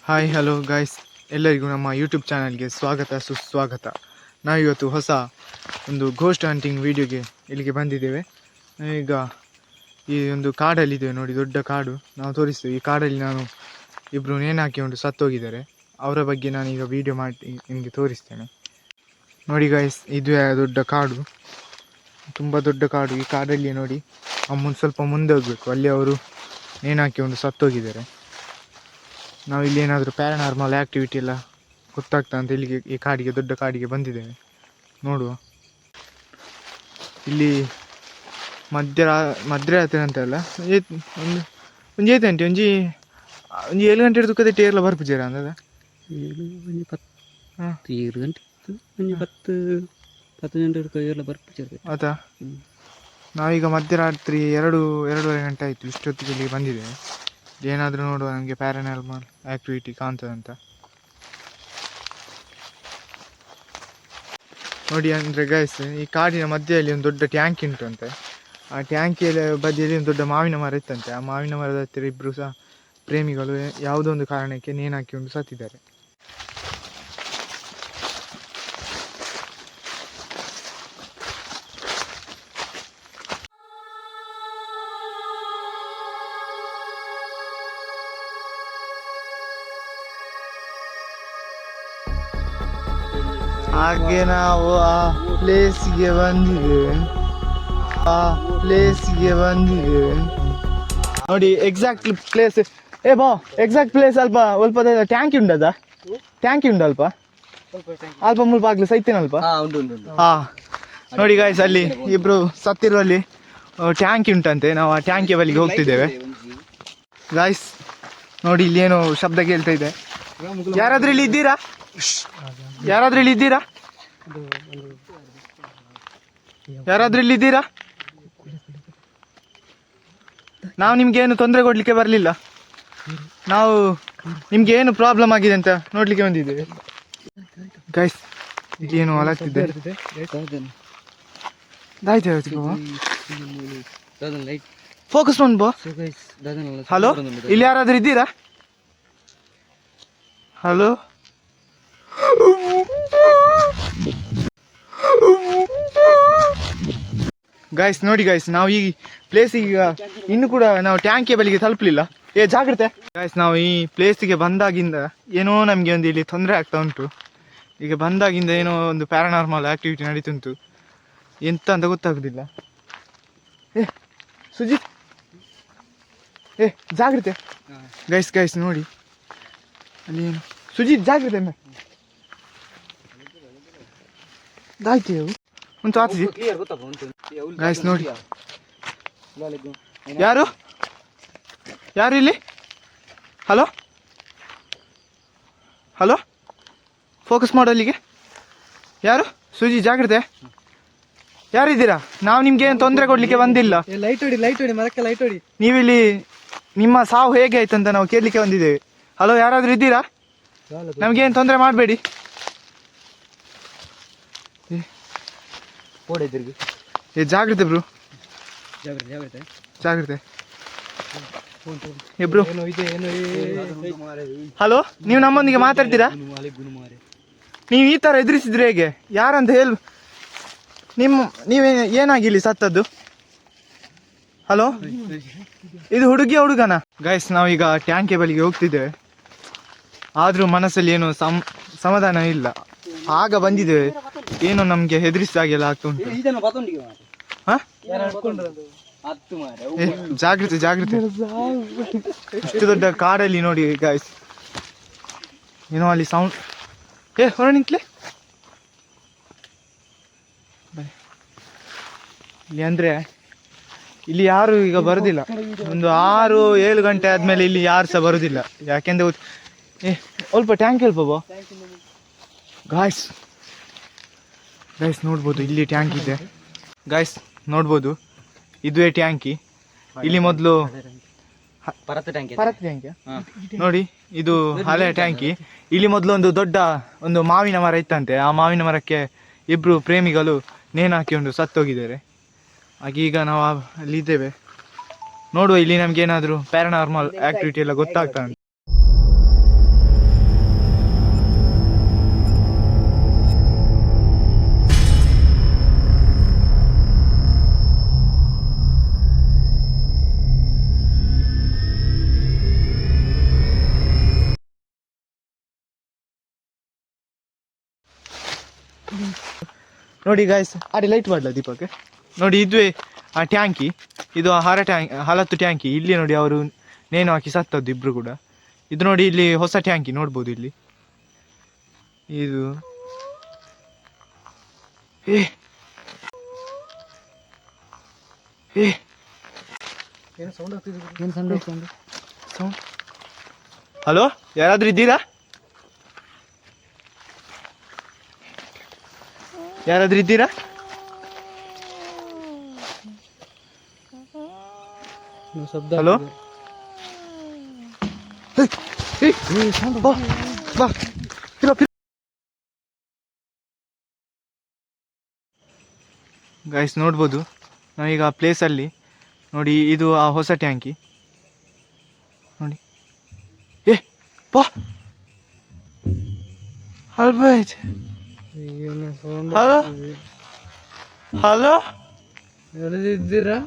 Hi hello guys, ಎಲ್ಲರಿಗೂ ನಮ್ಮ YouTube ಚಾನಲ್ಗೆ ಸ್ವಾಗತ ಸುಸ್ವಾಗತ. ನಾವಿವತ್ತು ಹೊಸ ಒಂದು ಘೋಸ್ಟ್ ಹಂಟಿಂಗ್ ವಿಡಿಯೋಗೆ ಇಲ್ಲಿಗೆ ಬಂದಿದ್ದೇವೆ. ಈಗ ಈ ಒಂದು ಕಾಡಲ್ಲಿದ್ದೇವೆ ನೋಡಿ, ದೊಡ್ಡ ಕಾಡು. ನಾವು ತೋರಿಸ್ತೇವೆ. ಈ ಕಾಡಲ್ಲಿ ಇಬ್ಬರು ನೇಣು ಹಾಕಿಕೊಂಡು ಸತ್ತೋಗಿದ್ದಾರೆ. ಅವರ ಬಗ್ಗೆ ನಾನೀಗ ವಿಡಿಯೋ ಮಾಡಿ ನಿಮಗೆ ತೋರಿಸ್ತೇನೆ. ನೋಡಿ ಗಾಯ್ಸ್, ಇದು ದೊಡ್ಡ ಕಾಡು, ತುಂಬ ದೊಡ್ಡ ಕಾಡು. ಈ ಕಾಡಲ್ಲಿ ನೋಡಿ ಸ್ವಲ್ಪ ಮುಂದೆ ಹೋಗಬೇಕು, ಅಲ್ಲಿ ಅವರು ನೇಣು ಹಾಕಿಕೊಂಡು ಸತ್ತೋಗಿದ್ದಾರೆ. ನಾವು ಇಲ್ಲಿ ಏನಾದರೂ ಪ್ಯಾರಾನಾರ್ಮಲ್ ಆ್ಯಕ್ಟಿವಿಟಿ ಎಲ್ಲ ಗೊತ್ತಾಗ್ತಾ ಅಂತ ಇಲ್ಲಿಗೆ ಈ ಕಾಡಿಗೆ, ದೊಡ್ಡ ಕಾಡಿಗೆ ಬಂದಿದ್ದೇವೆ. ನೋಡುವ. ಇಲ್ಲಿ ಮಧ್ಯರಾತ್ರಿ ಅಂತಲ್ಲ, ಒಂದು ಏತಂಟಿ ಒಂಜಿ 7 ಗಂಟೆ ತುಕ್ಕದೆ ಟೇರ್ಲ ಬರ್ಪುಜೇರ ಅಂದದ 7 ಗಂಟೆ 10 ಗಂಟೆ ಬರ್ಪುಜೇರ ಆಯ್ತಾ. ನಾವೀಗ ಮಧ್ಯರಾತ್ರಿ 2-2:30 ಗಂಟೆ ಆಯಿತು. ಇಷ್ಟೊತ್ತಿಗೆ ಇಲ್ಲಿ ಬಂದಿದ್ದೇವೆ. ಏನಾದರೂ ನೋಡುವ, ನಮಗೆ ಪ್ಯಾರಾನಾರ್ಮಲ್ ಆ್ಯಕ್ಟಿವಿಟಿ ಕಾಣ್ತದಂತ ನೋಡಿ. ಅಂದರೆ ಗೈಸ್, ಈ ಕಾಡಿನ ಮಧ್ಯದಲ್ಲಿ ಒಂದು ದೊಡ್ಡ ಟ್ಯಾಂಕ್ ಉಂಟಂತೆ. ಆ ಟ್ಯಾಂಕಿಯ ಬದಿಯಲ್ಲಿ ಒಂದು ದೊಡ್ಡ ಮಾವಿನ ಮರ ಇತ್ತಂತೆ. ಆ ಮಾವಿನ ಮರದ ಹತ್ತಿರ ಇಬ್ಬರು ಸಹ ಪ್ರೇಮಿಗಳು ಯಾವುದೋ ಒಂದು ಕಾರಣಕ್ಕೆ ನೇಣು ಹಾಕಿಕೊಂಡು ಸತ್ತಿದ್ದಾರೆ. ಹಾಗೆ ನಾವು ಆ ಪ್ಲೇಸಿಗೆ ಬಂದಿದ್ದೇವೆ. ನೋಡಿ, ಎಕ್ಸಾಕ್ಟ್ ಪ್ಲೇಸ್. ಎಕ್ಸಾಕ್ಟ್ ಪ್ಲೇಸ್ ಅಲ್ಪ ಟ್ಯಾಂಕಿ ಉಂಟದ, ಟ್ಯಾಂಕಿ ಉಂಟು ಅಲ್ಪ ಮುಲ್ಪ ಆಗ್ಲಿ ಸೈತೇನಲ್ಪ. ನೋಡಿ ಗಾಯ್ಸ್, ಅಲ್ಲಿ ಇಬ್ರು ಸತ್ತಿರುವಲ್ಲಿ ಟ್ಯಾಂಕಿ ಉಂಟಂತೆ. ನಾವು ಆ ಟ್ಯಾಂಕಿ ಬಳಿಗೆ ಹೋಗ್ತಿದ್ದೇವೆ ಗಾಯ್ಸ್. ನೋಡಿ, ಇಲ್ಲಿ ಏನೋ ಶಬ್ದ ಕೇಳ್ತಾ ಇದೆ. ಯಾರಾದ್ರೂ ಇಲ್ಲಿ ಇದ್ದೀರಾ? ನಾವು ನಿಮ್ಗೆ ಏನು ತೊಂದರೆ ಕೊಡ್ಲಿಕ್ಕೆ ಬರಲಿಲ್ಲ. ನಾವು ನಿಮ್ಗೆ ಏನು ಪ್ರಾಬ್ಲಮ್ ಆಗಿದೆ ಅಂತ ನೋಡ್ಲಿಕ್ಕೆ ಬಂದಿದ್ದೇವೆ ಗೈಸ್. ಇಲ್ಲಿ ಏನು ಅಲಾಗ್ತಿದೆ. ಫೋಕಸ್ ಮಾಡ್ಬೋ. ಹಲೋ, ಇಲ್ಲಿ ಯಾರಾದ್ರೂ ಇದ್ದೀರಾ? ಹಲೋ ಗೈಸ್, ನೋಡಿ ಗೈಸ್, ನಾವು ಈ ಪ್ಲೇಸಿಗೆ ಇನ್ನು ಕೂಡ ನಾವು ಟ್ಯಾಂಕಿಯ ಬಳಿಗೆ ತಲುಪಲಿಲ್ಲ. ಜಾಗ್ರತೆ ಗೈಸ್. ನಾವು ಈ ಪ್ಲೇಸಿಗೆ ಬಂದಾಗಿಂದ ಏನೋ ನಮಗೆ ಒಂದು ಇಲ್ಲಿ ತೊಂದರೆ ಆಗ್ತಾ ಉಂಟು. ಈಗ ಬಂದಾಗಿಂದ ಏನೋ ಒಂದು ಪ್ಯಾರಾನಾರ್ಮಲ್ ಆ್ಯಕ್ಟಿವಿಟಿ ನಡೀತುಂಟು. ಎಂತ ಅಂತ ಗೊತ್ತಾಗೋದಿಲ್ಲ. ಸುಜಿತ್, ಜಾಗ್ರತೆ ಗೈಸ್ ನೋಡಿ, ಅಲ್ಲಿ ಏನು ಸುಜಿತ್ ಜಾಗ್ರತೆ ದಾಯ್ತೇವು ಒಂದು ಆತಜಿ ಗೈಸ್. ನೋಡಿ, ಯಾರು ಇಲ್ಲಿ? ಹಲೋ ಫೋಕಸ್ ಮಾಡೋ ಅಲ್ಲಿಗೆ. ಯಾರು? ಸುಜಿ, ಜಾಗ್ರತೆ. ಯಾರಿದ್ದೀರಾ? ನಾವು ನಿಮ್ಗೆ ಏನು ತೊಂದರೆ ಕೊಡ್ಲಿಕ್ಕೆ ಬಂದಿಲ್ಲ. ಲೈಟ್ ಹೊಡಿ ಮರಕ್ಕೆ ಲೈಟ್ ಹೊಡಿ. ನೀವಿಲ್ಲಿ ನಿಮ್ಮ ಸಾವು ಹೇಗೆ ಆಯ್ತಂತ ನಾವು ಕೇಳಲಿಕ್ಕೆ ಬಂದಿದ್ದೇವೆ. ಹಲೋ, ಯಾರಾದ್ರೂ ಇದ್ದೀರಾ? ನಮ್ಗೇನು ತೊಂದರೆ ಮಾಡಬೇಡಿ. ಜಾಗ್ರತೆ ಬ್ರೋ, ಜಾಗ್ರತೆ ಬ್ರೋ. ಹಲೋ, ನೀವು ನಮ್ಮೊಂದಿಗೆ ಮಾತಾಡ್ತೀರಾ? ನೀವು ಈ ಥರ ಎದುರಿಸಿದ್ರೆ ಹೇಗೆ? ಯಾರಂತ ನೀವೇ ಏನಾಗಿಲ್ಲಿ ಸತ್ತದ್ದು? ಹಲೋ, ಇದು ಹುಡುಗನ? ಗೈಸ್, ನಾವೀಗ ಟ್ಯಾಂಕಿ ಬಳಿಗೆ ಹೋಗ್ತಿದ್ದೇವೆ. ಆದರೂ ಮನಸ್ಸಲ್ಲಿ ಏನು ಸಮಾಧಾನ ಇಲ್ಲ. ಆಗ ಬಂದಿದ್ದೇವೆ, ಏನೋ ನಮಗೆ ಹೆದರಿಸಿದಾಗೆಲ್ಲ ಆಗ್ತುಂಟು. ಜಾಗ್ರತೆ. ಇಷ್ಟು ದೊಡ್ಡ ಕಾಡಲ್ಲಿ ನೋಡಿ ಗಾಯ್ಸ್, ಏನೋ ಅಲ್ಲಿ ಸೌಂಡ್. ಹೊರ ನಿಂತ್ಲೆ ಇಲ್ಲಿ. ಅಂದರೆ ಇಲ್ಲಿ ಯಾರು ಈಗ ಬರೋದಿಲ್ಲ. ಒಂದು 6-7 ಗಂಟೆ ಆದಮೇಲೆ ಇಲ್ಲಿ ಯಾರು ಸಹ ಬರೋದಿಲ್ಲ. ಯಾಕೆಂದ್ರೆ ಸ್ವಲ್ಪ ಟ್ಯಾಂಕ್ ಹೇಳ್ಬೋ ಗಾಯ್ಸ್. ನೋಡ್ಬೋದು, ಇಲ್ಲಿ ಟ್ಯಾಂಕ್ ಇದೆ ಗಾಯ್ಸ್. ನೋಡ್ಬೋದು, ಇದುವೇ ಟ್ಯಾಂಕಿ. ಇಲ್ಲಿ ಮೊದಲು ಪರತ್ ಟ್ಯಾಂಕಿ ನೋಡಿ, ಇದು ಹಳೆ ಟ್ಯಾಂಕಿ. ಇಲ್ಲಿ ಮೊದಲು ಒಂದು ದೊಡ್ಡ ಮಾವಿನ ಮರ ಇತ್ತಂತೆ. ಆ ಮಾವಿನ ಮರಕ್ಕೆ ಇಬ್ಬರು ಪ್ರೇಮಿಗಳು ನೇಣು ಹಾಕಿಕೊಂಡು ಸತ್ತೋಗಿದ್ದಾರೆ. ಹಾಗೆ ಈಗ ನಾವು ಅಲ್ಲಿದ್ದೇವೆ. ನೋಡುವ, ಇಲ್ಲಿ ನಮ್ಗೆ ಏನಾದರೂ ಪ್ಯಾರಾನಾರ್ಮಲ್ ಆ್ಯಕ್ಟಿವಿಟಿ ಎಲ್ಲ ಗೊತ್ತಾಗ್ತಾ ಉಂಟು. ನೋಡಿ ಗಾಯ್ಸ್, ಅಡಿ ಲೈಟ್ ಮಾಡಲ ದೀಪಕ್ಕೆ. ನೋಡಿ ಇದುವೇ ಆ ಟ್ಯಾಂಕಿ, ಇದು ಹಲತ್ತು ಟ್ಯಾಂಕಿ. ಇಲ್ಲಿ ನೋಡಿ ಅವರು ನೇಣು ಹಾಕಿ ಸತ್ತದ್ದು ಇಬ್ರು ಕೂಡ. ಇದು ನೋಡಿ ಇಲ್ಲಿ ಹೊಸ ಟ್ಯಾಂಕಿ ನೋಡ್ಬೋದು ಇಲ್ಲಿ. ಇದು ಹಲೋ, ಯಾರಾದ್ರೂ ಇದ್ದೀರಾ? ಯಾರಾದ್ರೂ ಇದ್ದೀರಾ? ಹಲೋ, ಗೈಸ್ ನೋಡ್ಬೋದು ನಾವೀಗ ಆ ಪ್ಲೇಸಲ್ಲಿ. ನೋಡಿ ಇದು ಆ ಹೊಸ ಟ್ಯಾಂಕಿ ನೋಡಿ. ಬಾ ಅಲ್ಬಾಯ್ತು. ಹಲೋ ಹಲೋ, ಇದ್ದೀರಾ?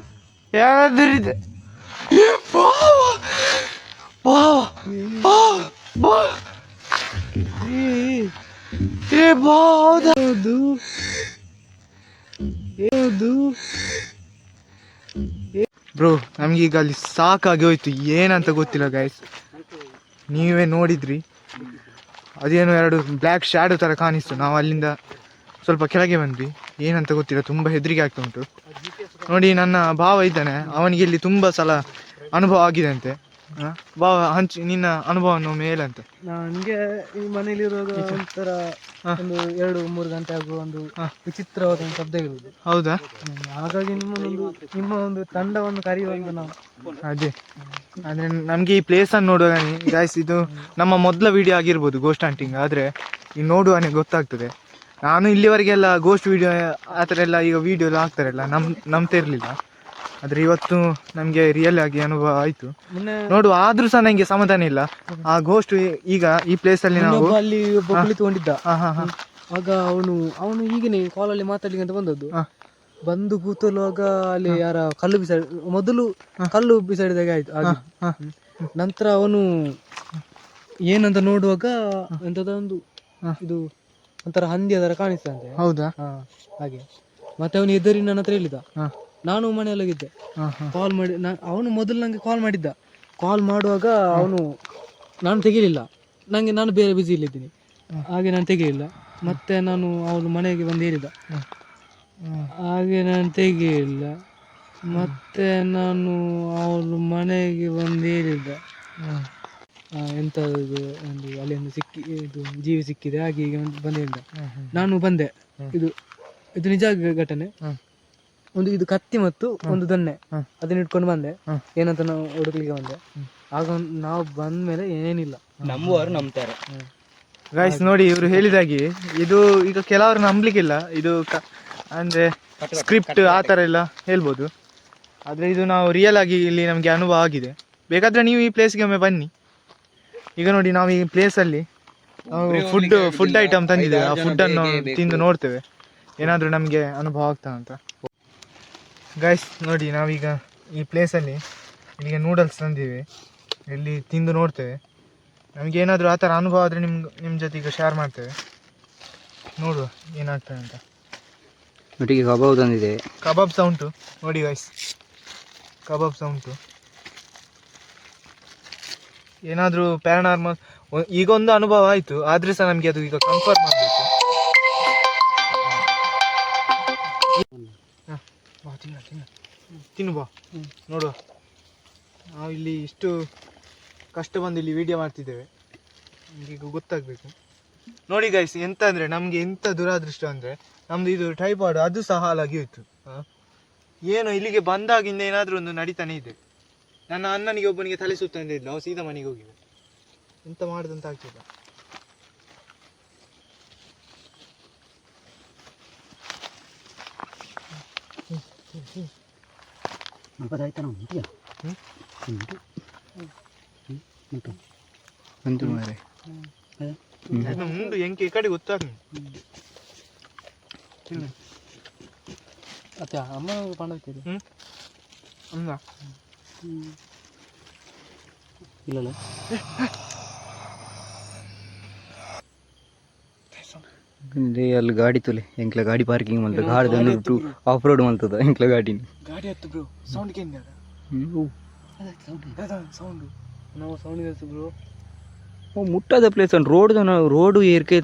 ಯಾರಾದ್ರೂ ಇದೆ? ಬ್ರೋ, ನಮ್ಗೀಗ ಅಲ್ಲಿ ಸಾಕಾಗಿ ಹೋಯ್ತು, ಏನಂತ ಗೊತ್ತಿಲ್ಲ ಗೈಸ್. ನೀವೇ ನೋಡಿದ್ರಿ, ಅದೇನೋ ಎರಡು ಬ್ಲ್ಯಾಕ್ ಶ್ಯಾಡೋ ಥರ ಕಾಣಿಸ್ತು. ನಾವು ಅಲ್ಲಿಂದ ಸ್ವಲ್ಪ ಕೆಳಗೆ ಬಂದ್ವಿ, ಏನಂತ ಗೊತ್ತಿಲ್ಲ, ತುಂಬ ಹೆದರಿಕೆ ಆಗ್ತಾ ಉಂಟು. ನೋಡಿ ನನ್ನ ಭಾವ ಇದ್ದಾನೆ, ಅವನಿಗೆ ಇಲ್ಲಿ ತುಂಬ ಸಲ ಅನುಭವ ಆಗಿದೆ ಅಂತೆ. ಭಾವ, ಹಂಚಿ ನಿನ್ನ ಅನುಭವವನ್ನು ಮೇಲಂತೆ. ನನಗೆ ಈ ಮನೇಲಿರುವಾಗ ಒಂಥರ ಒಂದು 2-3 ಗಂಟೆ ಆಗುವ ಒಂದು ವಿಚಿತ್ರವಾದ ಒಂದು ಶಬ್ದ ಇರುವುದು. ಹೌದಾ? ಹಾಗಾಗಿ ನಿಮ್ಮ ಒಂದು ತಂಡವನ್ನು ಕರೆಯುವಾಗ ನಾವು ಅದೇ ಅಂದರೆ ನಮಗೆ ಈ ಪ್ಲೇಸನ್ನು ನೋಡುವಾಗ ಗಾಯ್ಸ್, ಇದು ನಮ್ಮ ಮೊದಲ ವಿಡಿಯೋ ಆಗಿರ್ಬೋದು ಗೋಸ್ಟ್ ಹಂಟಿಂಗ್, ಆದರೆ ಈಗ ನೋಡುವಾನೆ ಗೊತ್ತಾಗ್ತದೆ. ನಾನು ಇಲ್ಲಿವರೆಗೆಲ್ಲ ಗೋಸ್ಟ್ ವಿಡಿಯೋ ಆ ಥರ ಎಲ್ಲ ಈಗ ವಿಡಿಯೋ ಎಲ್ಲ ಹಾಕ್ತಾರಲ್ಲ, ನಂಬ್ತಿರ್ಲಿಲ್ಲ. ಆದರೆ ಇವತ್ತು ನಮಗೆ ರಿಯಲ್ ಆಗಿ ಅನುಭವ ಆಯಿತು. ನೋಡುವ, ಆದರೂ ಸಹ ನನಗೆ ಸಮಾಧಾನ ಇಲ್ಲ. ಆ ಗೋಸ್ಟ್ ಈಗ ಈ ಪ್ಲೇಸಲ್ಲಿ ನಾವು ಅಲ್ಲಿ ಒಬ್ಬ ಕುಳಿತುಕೊಂಡಿದ್ದ. ಆಗ ಅವನು ಹೀಗೇನೆ ಕಾಲಲ್ಲಿ ಮಾತಾಡ್ಲಿಕ್ಕೆ ಅಂತ ಬಂದು ಕೂತುವಾಗ ಅಲ್ಲಿ ಯಾರ ಮೊದಲು ಕಲ್ಲು ಬಿಸಾಡಿದಾಗ ಆಯ್ತು. ನಂತರ ಅವನು ಏನಂತ ನೋಡುವಾಗ ಎಂತದ ಒಂದು ಇದು ಒಂಥರ ಹಂದಿ ಅದರ ಕಾಣಿಸ್ತಂತೆ. ಹೌದಾ? ಹಾಗೆ ಮತ್ತೆ ಅವನು ಎದುರಿ ನನ್ನ ಹತ್ರ ಹೇಳಿದ. ನಾನು ಮನೆಯಲ್ಲಾಗಿದ್ದೆ. ಕಾಲ್ ಮಾಡಿ ಅವನು ಮೊದಲು ನಂಗೆ ಕಾಲ್ ಮಾಡಿದ್ದ. ಕಾಲ್ ಮಾಡುವಾಗ ನಾನು ತೆಗಿಲಿಲ್ಲ, ನಾನು ಬೇರೆ ಬಿಸಿ ಇಲ್ಲಿದ್ದೀನಿ, ಹಾಗೆ ನಾನು ತೆಗಿಲಿಲ್ಲ. ಮತ್ತೆ ಅವನು ಮನೆಗೆ ಬಂದು ಹೇಳಿದ, ಹಾಗೆ ನಾನು ತೆಗಿಲಿಲ್ಲ. ಮತ್ತೆ ಅವನು ಮನೆಗೆ ಬಂದು ಹೇಳಿದ್ದ, ಎಂಥದ್ದು ಒಂದು ಅಲ್ಲಿ ಒಂದು ಇದು ಜೀವಿ ಸಿಕ್ಕಿದೆ, ಹಾಗೆ ಈಗ ಬಂದು ಹೇಳಿದ. ನಾನು ಬಂದೆ. ಇದು ನಿಜ ಘಟನೆ. ಇದು ಕತ್ತಿ ಮತ್ತು ಒಂದು ದೊನ್ನೆ ಅದನ್ನ ಇಟ್ಕೊಂಡು ಬಂದೆ, ಏನಂತ ನಾವು ಹುಡುಕ್ಲಿಕ್ಕೆ ಬಂದೆ. ಆಗ ನಾವು ಬಂದ ಮೇಲೆ ಏನಿಲ್ಲ, ನಂಬುವವರು ನಂಬ್ತಾರೆ. ಗೈಸ್ ನೋಡಿ, ಇವರು ಹೇಳಿದಾಗೆ ಇದು ಈಗ ಕೆಲವರು ನಂಬಲಿಕ್ಕಿಲ್ಲ. ಇದು ಅಂದರೆ ಸ್ಕ್ರಿಪ್ಟ್ ಆ ಥರ ಎಲ್ಲ ಹೇಳ್ಬೋದು, ಆದರೆ ಇದು ನಾವು ರಿಯಲ್ ಆಗಿ ಇಲ್ಲಿ ನಮಗೆ ಅನುಭವ ಆಗಿದೆ. ಬೇಕಾದರೆ ನೀವು ಈ ಪ್ಲೇಸ್ಗೆ ಒಮ್ಮೆ ಬನ್ನಿ. ಈಗ ನೋಡಿ, ನಾವು ಈ ಪ್ಲೇಸಲ್ಲಿ ಫುಡ್ ಐಟಮ್ ತಂದಿದ್ದೇವೆ. ಆ ಫುಡ್ಡನ್ನು ತಿಂದು ನೋಡ್ತೇವೆ, ಏನಾದರೂ ನಮಗೆ ಅನುಭವ ಆಗ್ತಾನಂತ. ಗೈಸ್ ನೋಡಿ, ನಾವೀಗ ಈ ಪ್ಲೇಸಲ್ಲಿ ಇಲ್ಲಿಗೆ ನೂಡಲ್ಸ್ ತಂದಿವೆ, ಇಲ್ಲಿ ತಿಂದು ನೋಡ್ತೇವೆ. ನಮಗೇನಾದರೂ ಆ ಥರ ಅನುಭವ ಆದರೆ ನಿಮ್ಮ ಜೊತೆ ಈಗ ಶೇರ್ ಮಾಡ್ತೇವೆ, ನೋಡುವ ಏನಾಗ್ತದೆ ಅಂತ. ಒಟ್ಟಿಗೆ ಕಬಾಬ್ ತಂದಿದೆ. ಕಬಾಬ್ ಸಹ ಉಂಟು ನೋಡಿ ಗೈಸ್, ಕಬಾಬ್ ಸಹ ಉಂಟು. ಏನಾದರೂ ಪ್ಯಾರಾನಾರ್ಮಲ್ ಈಗ ಒಂದು ಅನುಭವ ಆಯಿತು, ಆದರೆ ಸಹ ನಮಗೆ ಅದು ಈಗ ಕನ್ಫರ್ಮ್ ಆಗಬೇಕು. ತಿನ್ನು ಬಾ, ನೋಡುವ. ನಾವು ಇಲ್ಲಿ ಇಷ್ಟು ಕಷ್ಟ ಬಂದು ಇಲ್ಲಿ ವಿಡಿಯೋ ಮಾಡ್ತಿದ್ದೇವೆ, ಈಗ ಗೊತ್ತಾಗಬೇಕು. ನೋಡಿ ಗೈಸ್, ಎಂತ ಅಂದರೆ ನಮಗೆ ಎಂಥ ದುರಾದೃಷ್ಟ ಅಂದರೆ ನಮ್ಮದು ಇದು ಟೈಫಾಯ್ಡ್ ಅದು ಸಹ ಹಾಲಾಗಿ ಹೋಯಿತು. ಏನು ಇಲ್ಲಿಗೆ ಬಂದಾಗಿಂದ ಏನಾದರೂ ಒಂದು ನಡೀತಾನೆ ಇದೆ. ನನ್ನ ಅಣ್ಣನಿಗೆ ಒಬ್ಬನಿಗೆ ತಲೆ ಸುತ್ತಂದೆ ಇದ್ಲು, ಅವ ಸೀದಾ ಮನೆಗೆ ಹೋಗಿವೆ. ಎಂತ ಮಾಡೋದಂತ ಆಗ್ತಿಲ್ಲ. ಉಂಟು ಎಂಕೆ ಈ ಕಡೆ ಗೊತ್ತಾಗ. ಅಮ್ಮ ಪಂಡೋಗ್ತಿದೆ. ಅಲ್ಲ ಇಲ್ಲಲ್ಲ ಅಲ್ಲಿ ಗಾಡಿ ತೊಲೆ ಎಂಕ್ಲ ಗಾಡಿ ಪಾರ್ಕಿಂಗ್ ಮಲ್ತದ ಗಾಡಿ ತಂದು ಆಫ್ ರೋಡ್ ಮಲ್ತದ ಎಂಕ್ಲ ಗಾಡಿನ ಗಾಡಿ ಹತ್ತು ಬ್ರೋ ಸೌಂಡ್ ಕೇಂದ್ರ ಸೌಂಡ್ ನಾವು ಸೌಂಡ್ ಕೇಳ್ತು ಬ್ರೋ. ಮುಟ್ಟದ ಪ್ಲೇಸ್ ಅನ್ ರೋಡ್ ಏರ್ಕೆ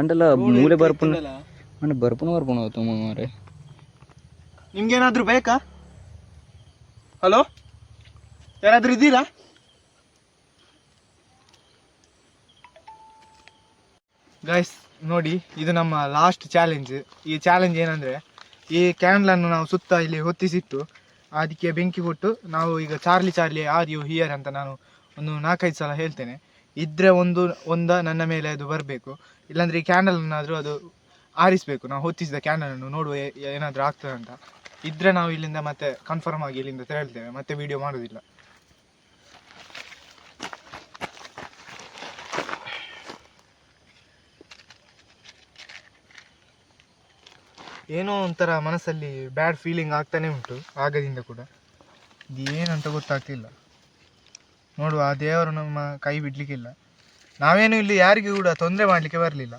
ಅಂಡಲ್ಲ ಮೂಲೆ ಬರ್ಪುನ ಅಂದ್ರೆ ಬರ್ಪುನ ತುಮ್ಮ ಮಾರೆ. ನಿಮ್ಗೇನಾದ್ರೂ ಬೇಕಾ? ಹಲೋ, ಯಾರಾದ್ರೂ ಇದ್ದೀರಾ? ಗೈಸ್ ನೋಡಿ, ಇದು ನಮ್ಮ ಲಾಸ್ಟ್ ಚಾಲೆಂಜ್. ಈ ಚಾಲೆಂಜ್ ಏನಂದರೆ, ಈ ಕ್ಯಾಂಡ್ಲನ್ನು ನಾವು ಸುತ್ತ ಇಲ್ಲಿ ಹೊತ್ತಿಸಿಟ್ಟು ಅದಕ್ಕೆ ಬೆಂಕಿ ಕೊಟ್ಟು ನಾವು ಈಗ ಚಾರ್ಲಿ ಆರ್ ಯು ಹಿಯರ್ ಅಂತ ನಾನು ಒಂದು 4-5 ಸಲ ಹೇಳ್ತೇನೆ. ಇದ್ದರೆ ಒಂದ ನನ್ನ ಮೇಲೆ ಅದು ಬರಬೇಕು, ಇಲ್ಲಾಂದರೆ ಈ ಕ್ಯಾಂಡಲನ್ನಾದರೂ ಅದು ಆರಿಸಬೇಕು. ನಾವು ಹೊತ್ತಿಸಿದ ಕ್ಯಾಂಡಲನ್ನು ನೋಡುವ ಏನಾದರೂ ಆಗ್ತದೆ ಅಂತ. ಇದ್ದರೆ ನಾವು ಇಲ್ಲಿಂದ ಮತ್ತೆ ಕನ್ಫರ್ಮ್ ಆಗಿ ಇಲ್ಲಿಂದ ತೆರಳ್ತೇವೆ, ಮತ್ತೆ ವಿಡಿಯೋ ಮಾಡೋದಿಲ್ಲ. ಏನೋ ಒಂಥರ ಮನಸ್ಸಲ್ಲಿ ಬ್ಯಾಡ್ ಫೀಲಿಂಗ್ ಆಗ್ತಾನೆ ಉಂಟು ಆಗದಿಂದ ಕೂಡ. ಇದು ಏನಂತ ಗೊತ್ತಾಗ್ತಿಲ್ಲ. ನೋಡುವ, ಆ ದೇವರು ನಮ್ಮ ಕೈ ಬಿಡಲಿಕ್ಕಿಲ್ಲ. ನಾವೇನು ಇಲ್ಲಿ ಯಾರಿಗೂ ಕೂಡ ತೊಂದರೆ ಮಾಡಲಿಕ್ಕೆ ಬರಲಿಲ್ಲ.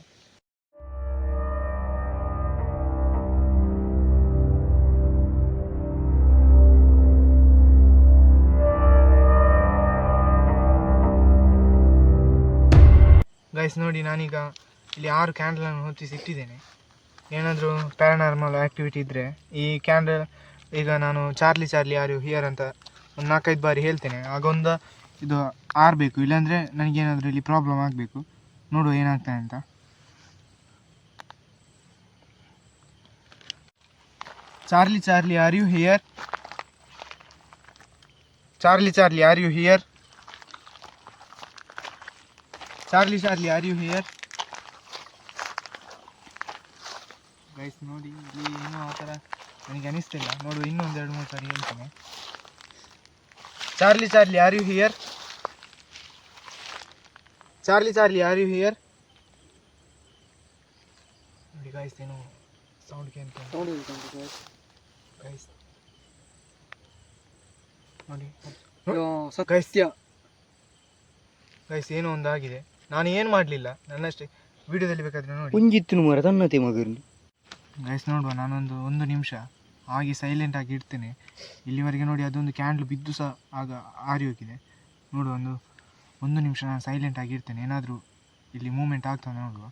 ಗೈಸ್ ನೋಡಿ, ನಾನೀಗ ಇಲ್ಲಿ 6 ಕ್ಯಾಂಡಲನ್ನು ಹೊತ್ತಿಸಿಟ್ಟಿದ್ದೇನೆ. ಏನಾದರೂ ಪ್ಯಾರಾನಾರ್ಮಲ್ ಆ್ಯಕ್ಟಿವಿಟಿ ಇದ್ದರೆ ಈ ಕ್ಯಾಂಡಲ್ ಈಗ ನಾನು ಚಾರ್ಲಿ ಆರ್ ಯು ಹಿಯರ್ ಅಂತ ಒಂದು 4-5 ಬಾರಿ ಹೇಳ್ತೇನೆ. ಆಗೊಂದು ಇದು ಆರಬೇಕು, ಇಲ್ಲಾಂದರೆ ನನಗೇನಾದರೂ ಇಲ್ಲಿ ಪ್ರಾಬ್ಲಮ್ ಆಗಬೇಕು. ನೋಡುವ ಏನಾಗ್ತದೆ ಅಂತ. Charlie are you here? Charlie are you here? Charlie are you here? Guys ನೋಡಿ, ಇಲ್ಲಿ ಇನ್ನೂ ಆ ಥರ ನನಗೆ ಅನಿಸ್ತಿಲ್ಲ. ನೋಡು, ಇನ್ನೊಂದು 2-3 ಸಾರಿ ಹೇಳ್ತೇನೆ. Charlie are you here? Charlie are you here? ನೋಡಿ ಗೈಸ್, ಏನು ಸೌಂಡ್ ಕೇಳ್ತೇನೆ. ಗೈಸ್ ನೋಡಿ ಸತ್ಯ ಗೈಸ್, ಏನೋ ಒಂದು ಆಗಿದೆ. ನಾನು ಏನು ಮಾಡಲಿಲ್ಲ, ನನ್ನಷ್ಟೇ ವಿಡಿಯೋದಲ್ಲಿ ಬೇಕಾದರೆ ನೋಡಿ. ಕುಂಜಿತ್ತು ಮರ ತನ್ನತೆ ಮಗರಲ್ಲಿ. ಗೈಸ್ ನೋಡುವ, ಒಂದು ನಿಮಿಷ ಹಾಗೆ ಸೈಲೆಂಟಾಗಿ ಇಡ್ತೇನೆ. ಇಲ್ಲಿವರೆಗೆ ನೋಡಿ, ಅದೊಂದು ಕ್ಯಾಂಡ್ಲ್ ಬಿದ್ದು ಸಹ ಆಗ ಆರಿ ಹೋಗಿದೆ. ನೋಡುವ, ಒಂದು ನಿಮಿಷ ನಾನು ಸೈಲೆಂಟಾಗಿ ಇಡ್ತೇನೆ. ಏನಾದರೂ ಇಲ್ಲಿ ಮೂಮೆಂಟ್ ಆಗ್ತದೆ ನೋಡುವ.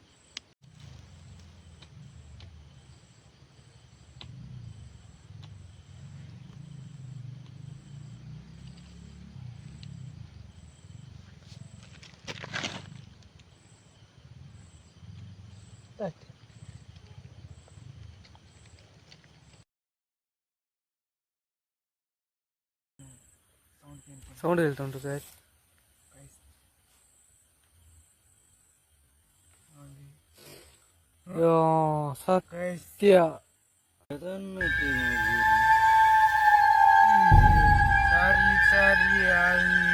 ಸೌಂಡ್ ಹೇಳ್ತಾ ಉಂಟು ಸರ್. ಸತ್ಯ ಚಾರ್ಲಿ